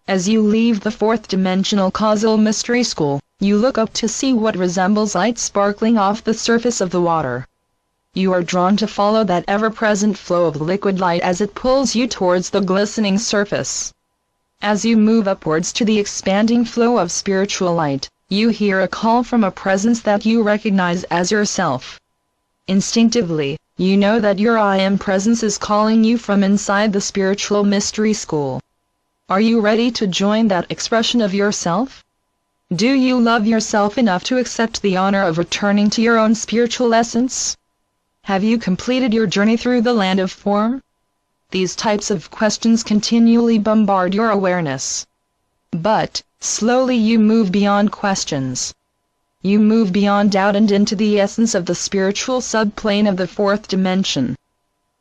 As you leave the fourth-dimensional causal mystery school, you look up to see what resembles light sparkling off the surface of the water. You are drawn to follow that ever-present flow of liquid light as it pulls you towards the glistening surface. As you move upwards to the expanding flow of spiritual light, you hear a call from a presence that you recognize as yourself. Instinctively, you know that your I Am presence is calling you from inside the spiritual mystery school. Are you ready to join that expression of yourself? Do you love yourself enough to accept the honor of returning to your own spiritual essence? Have you completed your journey through the land of form? These types of questions continually bombard your awareness. But, slowly you move beyond questions. You move beyond doubt and into the essence of the spiritual subplane of the fourth dimension.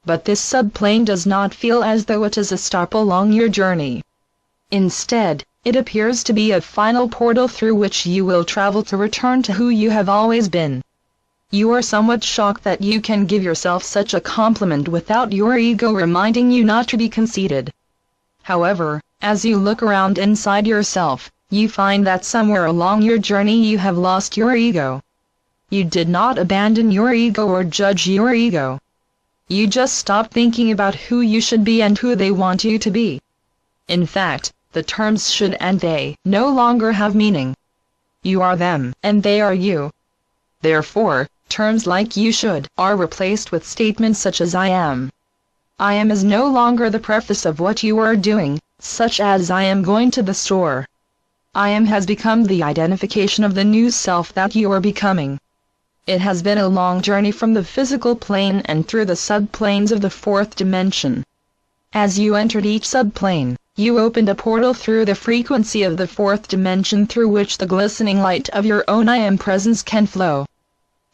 But this subplane does not feel as though it is a stop along your journey. Instead, it appears to be a final portal through which you will travel to return to who you have always been. You are somewhat shocked that you can give yourself such a compliment without your ego reminding you not to be conceited. However, as you look around inside yourself, you find that somewhere along your journey you have lost your ego. You did not abandon your ego or judge your ego. You just stopped thinking about who you should be and who they want you to be. In fact, the terms should and they no longer have meaning. You are them, and they are you. Therefore, terms like you should are replaced with statements such as I am. I am is no longer the preface of what you are doing, such as I am going to the store. I am has become the identification of the new self that you are becoming. It has been a long journey from the physical plane and through the subplanes of the fourth dimension. As you entered each subplane, you opened a portal through the frequency of the fourth dimension through which the glistening light of your own I Am presence can flow.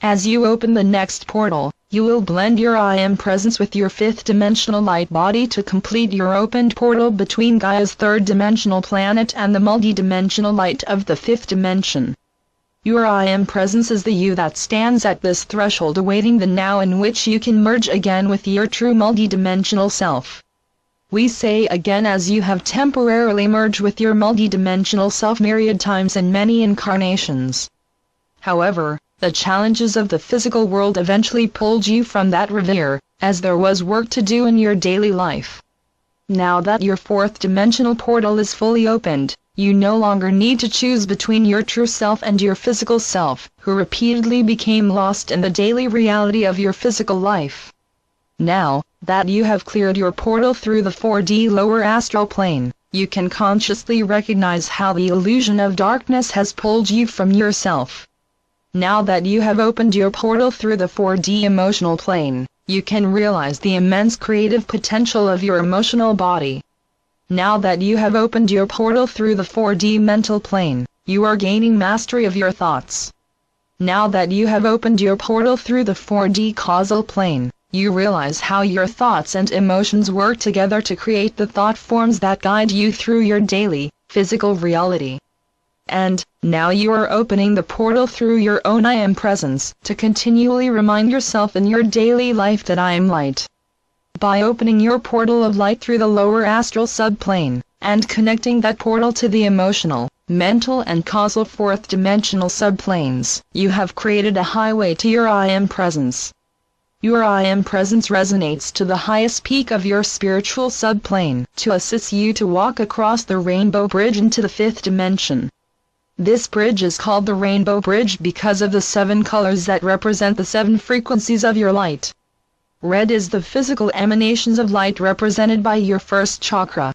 As you open the next portal, you will blend your I Am presence with your fifth-dimensional light body to complete your opened portal between Gaia's third-dimensional planet and the multi-dimensional light of the fifth dimension. Your I Am presence is the you that stands at this threshold awaiting the now in which you can merge again with your true multi-dimensional self. We say again as you have temporarily merged with your multi-dimensional self myriad times in many incarnations. However, the challenges of the physical world eventually pulled you from that reverie, as there was work to do in your daily life. Now that your fourth-dimensional portal is fully opened, you no longer need to choose between your true self and your physical self, who repeatedly became lost in the daily reality of your physical life. Now that you have cleared your portal through the 4D lower astral plane, you can consciously recognize how the illusion of darkness has pulled you from yourself. Now that you have opened your portal through the 4D emotional plane, you can realize the immense creative potential of your emotional body. Now that you have opened your portal through the 4D mental plane, you are gaining mastery of your thoughts. Now that you have opened your portal through the 4D causal plane, you realize how your thoughts and emotions work together to create the thought forms that guide you through your daily, physical reality. And, now you are opening the portal through your own I Am presence, to continually remind yourself in your daily life that I am light. By opening your portal of light through the lower astral subplane, and connecting that portal to the emotional, mental and causal fourth-dimensional subplanes, you have created a highway to your I Am presence. Your I Am presence resonates to the highest peak of your spiritual subplane, to assist you to walk across the rainbow bridge into the fifth dimension. This bridge is called the Rainbow Bridge because of the 7 colors that represent the 7 frequencies of your light. Red is the physical emanations of light represented by your first chakra.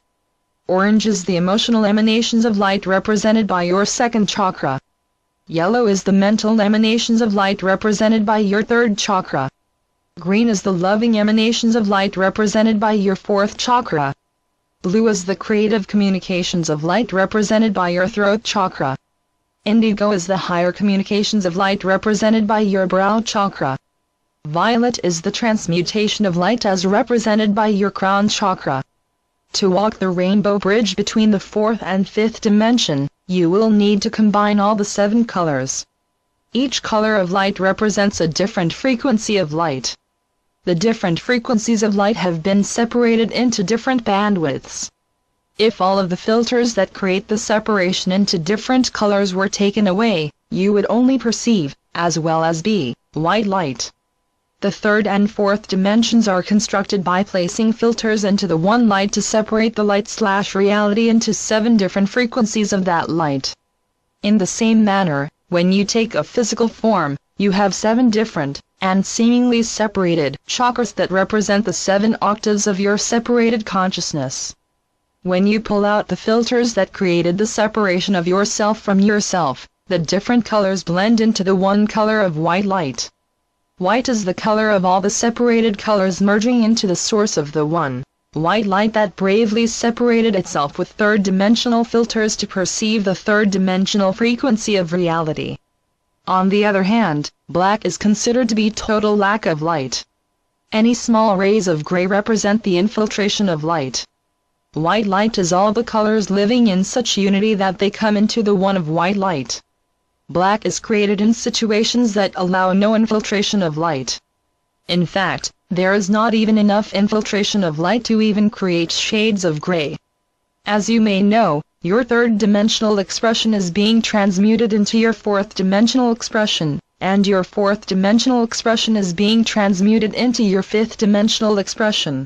Orange is the emotional emanations of light represented by your second chakra. Yellow is the mental emanations of light represented by your third chakra. Green is the loving emanations of light represented by your fourth chakra. Blue is the creative communications of light represented by your throat chakra. Indigo is the higher communications of light represented by your brow chakra. Violet is the transmutation of light as represented by your crown chakra. To walk the rainbow bridge between the 4th and 5th dimension, you will need to combine all the 7 colors. Each color of light represents a different frequency of light. The different frequencies of light have been separated into different bandwidths. If all of the filters that create the separation into different colors were taken away, you would only perceive, as well as be, white light. The third and fourth dimensions are constructed by placing filters into the one light to separate the light/reality into 7 different frequencies of that light. In the same manner, when you take a physical form, you have 7 different, and seemingly separated, chakras that represent the 7 octaves of your separated consciousness. When you pull out the filters that created the separation of yourself from yourself, the different colors blend into the one color of white light. White is the color of all the separated colors merging into the source of the one, white light that bravely separated itself with third-dimensional filters to perceive the third-dimensional frequency of reality. On the other hand, black is considered to be total lack of light. Any small rays of gray represent the infiltration of light. White light is all the colors living in such unity that they come into the one of white light. Black is created in situations that allow no infiltration of light. In fact, there is not even enough infiltration of light to even create shades of gray. As you may know, your third-dimensional expression is being transmuted into your fourth-dimensional expression, and your fourth-dimensional expression is being transmuted into your fifth-dimensional expression.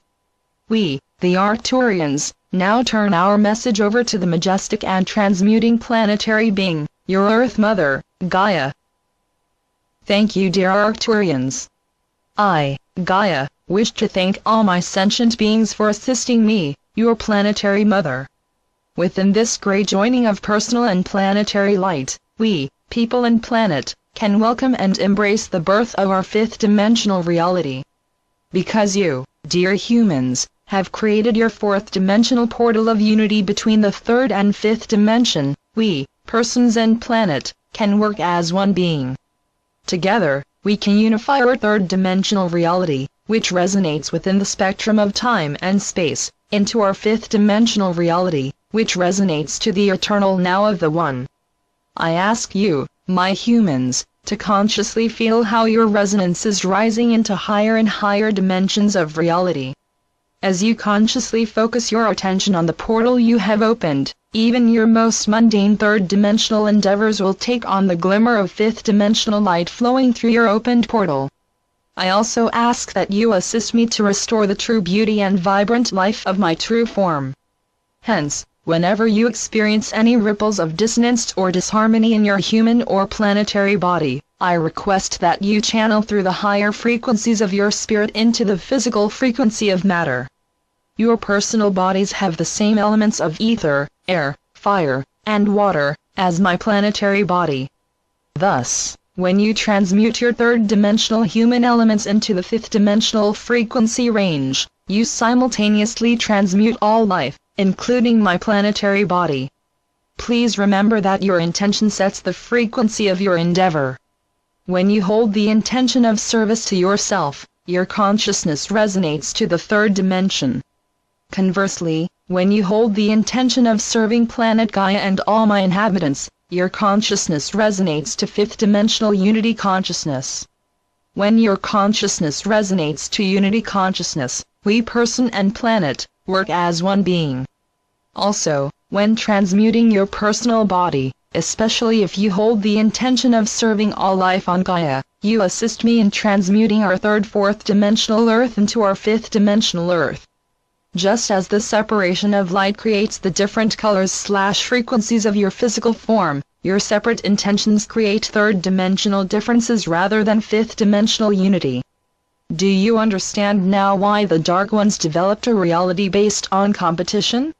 We, the Arcturians, now turn our message over to the majestic and transmuting planetary being, your Earth Mother, Gaia. Thank you, dear Arcturians. I, Gaia, wish to thank all my sentient beings for assisting me, your planetary mother. Within this great joining of personal and planetary light, we, people and planet, can welcome and embrace the birth of our fifth-dimensional reality. Because you, dear humans, have created your fourth-dimensional portal of unity between the third and fifth dimension, we, persons and planet, can work as one being. Together, we can unify our third-dimensional reality, which resonates within the spectrum of time and space, into our fifth-dimensional reality, which resonates to the eternal now of the One. I ask you, my humans, to consciously feel how your resonance is rising into higher and higher dimensions of reality. As you consciously focus your attention on the portal you have opened, even your most mundane third-dimensional endeavors will take on the glimmer of fifth-dimensional light flowing through your opened portal. I also ask that you assist me to restore the true beauty and vibrant life of my true form. Hence, whenever you experience any ripples of dissonance or disharmony in your human or planetary body, I request that you channel through the higher frequencies of your spirit into the physical frequency of matter. Your personal bodies have the same elements of ether, air, fire, and water, as my planetary body. Thus, when you transmute your third-dimensional human elements into the fifth-dimensional frequency range, you simultaneously transmute all life, including my planetary body. Please remember that your intention sets the frequency of your endeavor. When you hold the intention of service to yourself, your consciousness resonates to the third dimension. Conversely, when you hold the intention of serving planet Gaia and all my inhabitants, your consciousness resonates to fifth-dimensional unity consciousness. When your consciousness resonates to unity consciousness, we person and planet, work as one being. Also, when transmuting your personal body, especially if you hold the intention of serving all life on Gaia, you assist me in transmuting our third-fourth-dimensional Earth into our fifth-dimensional Earth. Just as the separation of light creates the different colors/frequencies of your physical form, your separate intentions create third-dimensional differences rather than fifth-dimensional unity. Do you understand now why the Dark Ones developed a reality based on competition?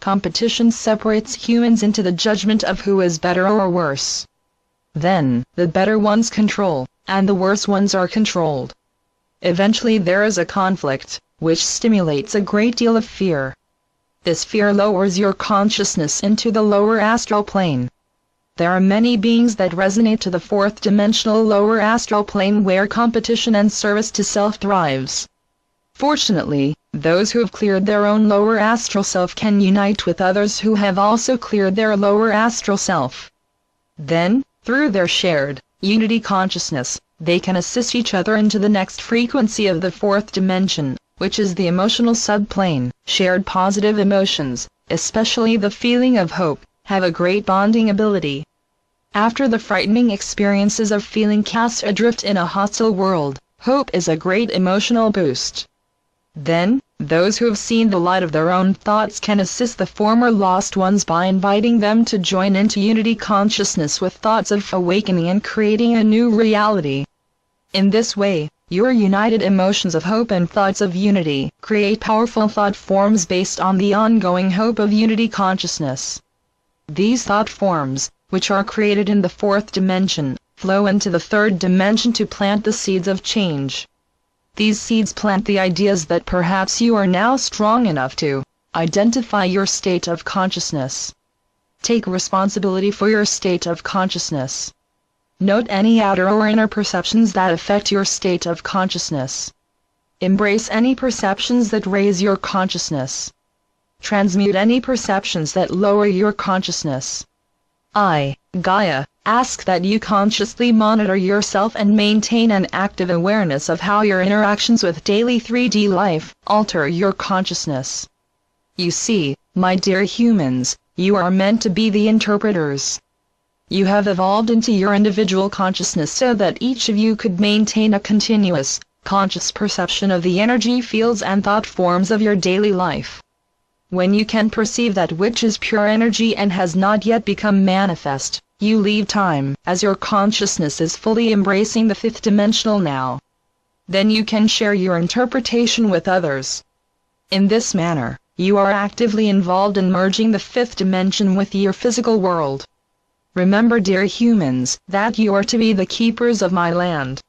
Competition separates humans into the judgment of who is better or worse. Then, the better ones control, and the worse ones are controlled. Eventually there is a conflict, which stimulates a great deal of fear. This fear lowers your consciousness into the lower astral plane. There are many beings that resonate to the fourth-dimensional lower astral plane where competition and service to self thrives. Fortunately, those who have cleared their own lower astral self can unite with others who have also cleared their lower astral self. Then, through their shared unity consciousness, they can assist each other into the next frequency of the fourth dimension, which is the emotional subplane. Shared positive emotions, especially the feeling of hope, have a great bonding ability. After the frightening experiences of feeling cast adrift in a hostile world, hope is a great emotional boost. Then, those who have seen the light of their own thoughts can assist the former lost ones by inviting them to join into unity consciousness with thoughts of awakening and creating a new reality. In this way, your united emotions of hope and thoughts of unity create powerful thought forms based on the ongoing hope of unity consciousness. These thought forms, which are created in the fourth dimension, flow into the third dimension to plant the seeds of change. These seeds plant the ideas that perhaps you are now strong enough to identify your state of consciousness. Take responsibility for your state of consciousness. Note any outer or inner perceptions that affect your state of consciousness. Embrace any perceptions that raise your consciousness. Transmute any perceptions that lower your consciousness. I, Gaia, ask that you consciously monitor yourself and maintain an active awareness of how your interactions with daily 3D life alter your consciousness. You see, my dear humans, you are meant to be the interpreters. You have evolved into your individual consciousness so that each of you could maintain a continuous, conscious perception of the energy fields and thought forms of your daily life. When you can perceive that which is pure energy and has not yet become manifest, you leave time, as your consciousness is fully embracing the fifth dimensional now. Then you can share your interpretation with others. In this manner, you are actively involved in merging the fifth dimension with your physical world. Remember, dear humans, that you are to be the keepers of my land.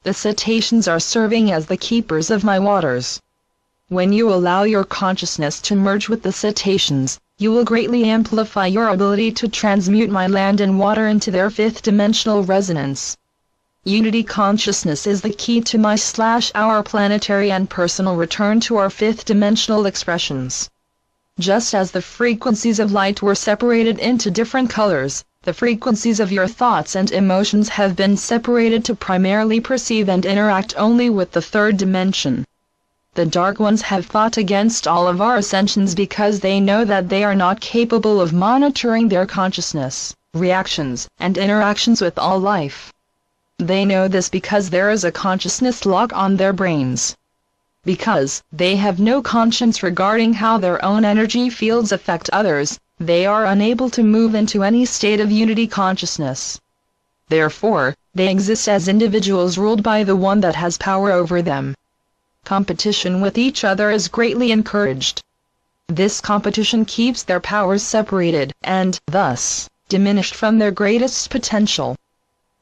The cetaceans are serving as the keepers of my waters. When you allow your consciousness to merge with the cetaceans, you will greatly amplify your ability to transmute my land and water into their fifth dimensional resonance. Unity consciousness is the key to our planetary and personal return to our fifth dimensional expressions. Just as the frequencies of light were separated into different colors, the frequencies of your thoughts and emotions have been separated to primarily perceive and interact only with the third dimension. The Dark Ones have fought against all of our ascensions because they know that they are not capable of monitoring their consciousness, reactions, and interactions with all life. They know this because there is a consciousness lock on their brains. Because they have no conscience regarding how their own energy fields affect others, they are unable to move into any state of unity consciousness. Therefore, they exist as individuals ruled by the one that has power over them. Competition with each other is greatly encouraged. This competition keeps their powers separated, and, thus, diminished from their greatest potential.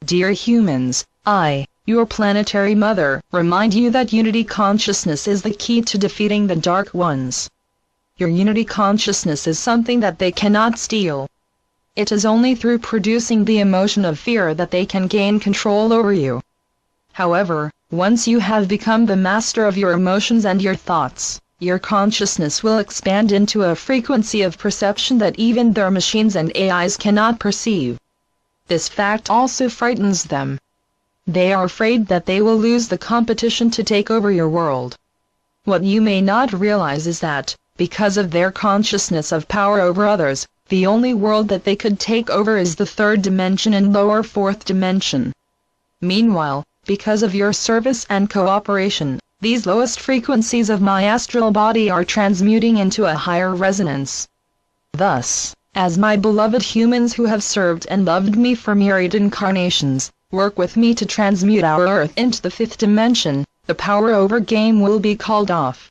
Dear humans, I, your planetary mother, remind you that unity consciousness is the key to defeating the Dark Ones. Your unity consciousness is something that they cannot steal. It is only through producing the emotion of fear that they can gain control over you. However, once you have become the master of your emotions and your thoughts, your consciousness will expand into a frequency of perception that even their machines and AIs cannot perceive. This fact also frightens them. They are afraid that they will lose the competition to take over your world. What you may not realize is that, because of their consciousness of power over others, the only world that they could take over is the third dimension and lower fourth dimension. Meanwhile, because of your service and cooperation, these lowest frequencies of my astral body are transmuting into a higher resonance. Thus, as my beloved humans who have served and loved me for myriad incarnations, work with me to transmute our Earth into the fifth dimension, the power over game will be called off.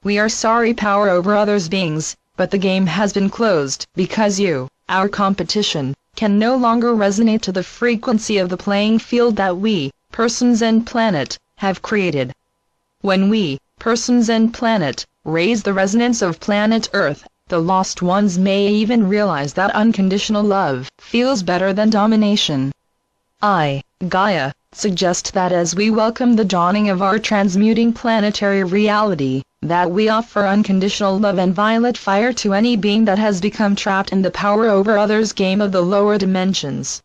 We are sorry, power over others beings, but the game has been closed, because you, our competition, can no longer resonate to the frequency of the playing field that we, persons and planet, have created. When we, persons and planet, raise the resonance of planet Earth, the lost ones may even realize that unconditional love feels better than domination. I, Gaia, suggest that as we welcome the dawning of our transmuting planetary reality, that we offer unconditional love and violet fire to any being that has become trapped in the power over others game of the lower dimensions.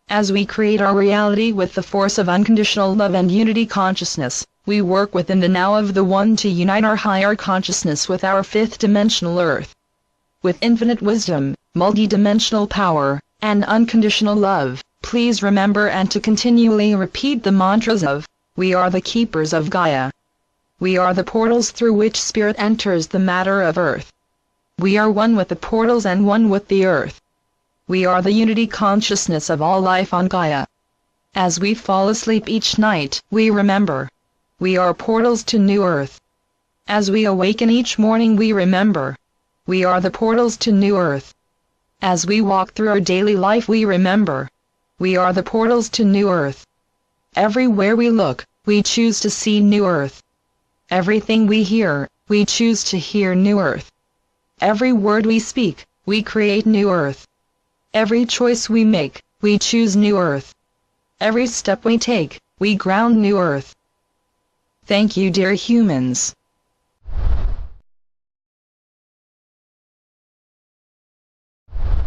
As we create our reality with the force of unconditional love and unity consciousness, we work within the now of the One to unite our higher consciousness with our fifth dimensional Earth. with infinite wisdom, multidimensional power, and unconditional love. Please remember and to continually repeat the mantras of, we are the keepers of Gaia. We are the portals through which spirit enters the matter of earth. We are one with the portals and one with the earth. We are the unity consciousness of all life on Gaia. As we fall asleep each night, we remember. We are portals to new earth. As we awaken each morning, we remember. We are the portals to new earth. As we walk through our daily life, we remember. We are the portals to new earth. Everywhere we look, we choose to see new earth. Everything we hear, we choose to hear new earth. Every word we speak, we create new earth. Every choice we make, we choose new earth. Every step we take, we ground new earth. Thank you, dear humans.